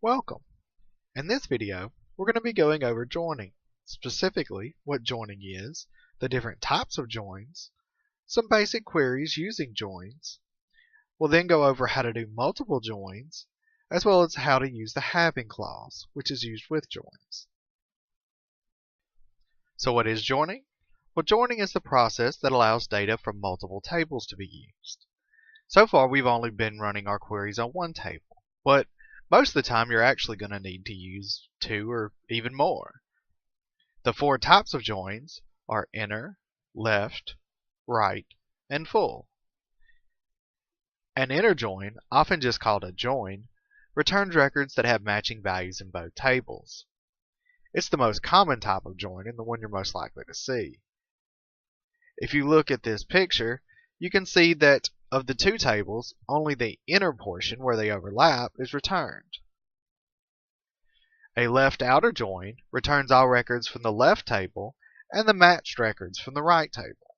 Welcome! In this video, we're going to be going over joining, specifically what joining is, the different types of joins, some basic queries using joins. We'll then go over how to do multiple joins, as well as how to use the having clause, which is used with joins. So what is joining? Well, joining is the process that allows data from multiple tables to be used. So far, we've only been running our queries on one table, but most of the time you're actually going to need to use two or even more. The four types of joins are inner, left, right, and full. An inner join, often just called a join, returns records that have matching values in both tables. It's the most common type of join and the one you're most likely to see. If you look at this picture, you can see that of the two tables, only the inner portion where they overlap is returned. A left outer join returns all records from the left table and the matched records from the right table.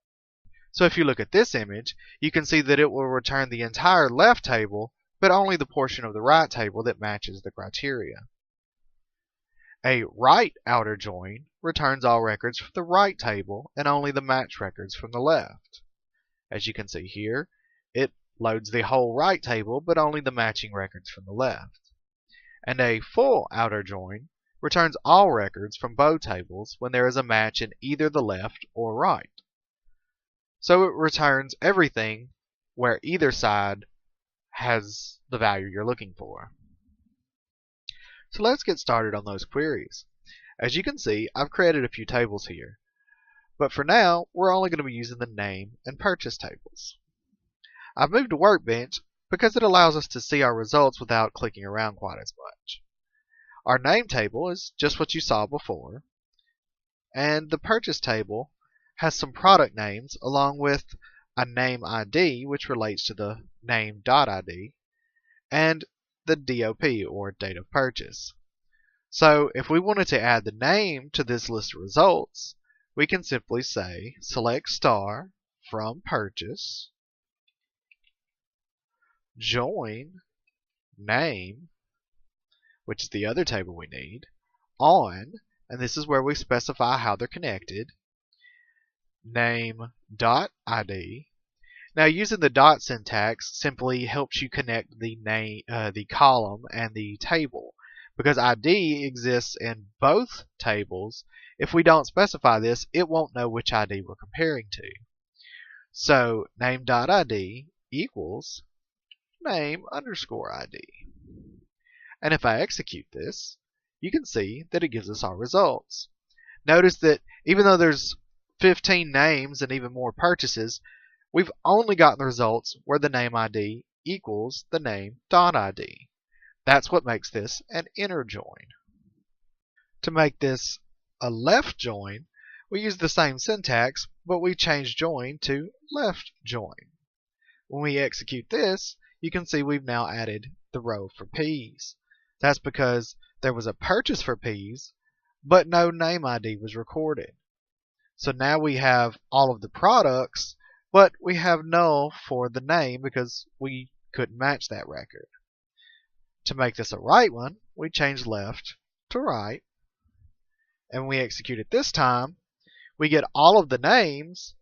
So if you look at this image, you can see that it will return the entire left table, but only the portion of the right table that matches the criteria. A right outer join returns all records from the right table and only the matched records from the left. As you can see here, it loads the whole right table, but only the matching records from the left. And a full outer join returns all records from both tables when there is a match in either the left or right. So it returns everything where either side has the value you're looking for. So let's get started on those queries. As you can see, I've created a few tables here. But for now, we're only going to be using the name and purchase tables. I've moved to Workbench because it allows us to see our results without clicking around quite as much. Our name table is just what you saw before, and the purchase table has some product names along with a name ID, which relates to the name.id, and the DOP, or date of purchase. So if we wanted to add the name to this list of results, we can simply say select star from purchase, join name, which is the other table we need, on, and this is where we specify how they're connected, name.id. Now using the dot syntax simply helps you connect the name, the column and the table, because ID exists in both tables. If we don't specify this, it won't know which ID we're comparing to. So name.id equals name_ID. And if I execute this, you can see that it gives us our results. Notice that even though there's 15 names and even more purchases, we've only gotten the results where the name ID equals the name.id. That's what makes this an inner join. To make this a left join, we use the same syntax, but we change join to left join. When we execute this, you can see we've now added the row for peas. That's because there was a purchase for peas, but no name ID was recorded. So now we have all of the products, but we have null for the name because we couldn't match that record. To make this a right one, we change left to right. And when we execute it this time, we get all of the names,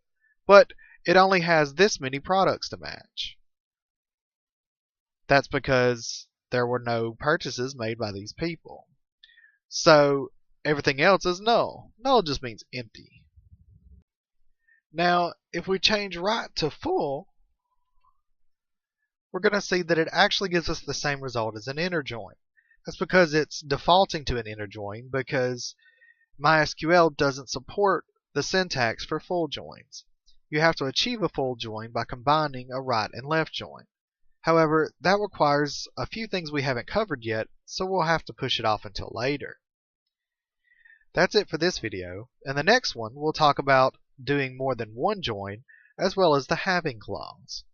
but it only has this many products to match. That's because there were no purchases made by these people. So everything else is null. Null just means empty. Now, if we change right to full, we're going to see that it actually gives us the same result as an inner join. That's because it's defaulting to an inner join because MySQL doesn't support the syntax for full joins. You have to achieve a full join by combining a right and left join. However, that requires a few things we haven't covered yet, so we'll have to push it off until later. That's it for this video. In the next one, we'll talk about doing more than one join, as well as the having clause.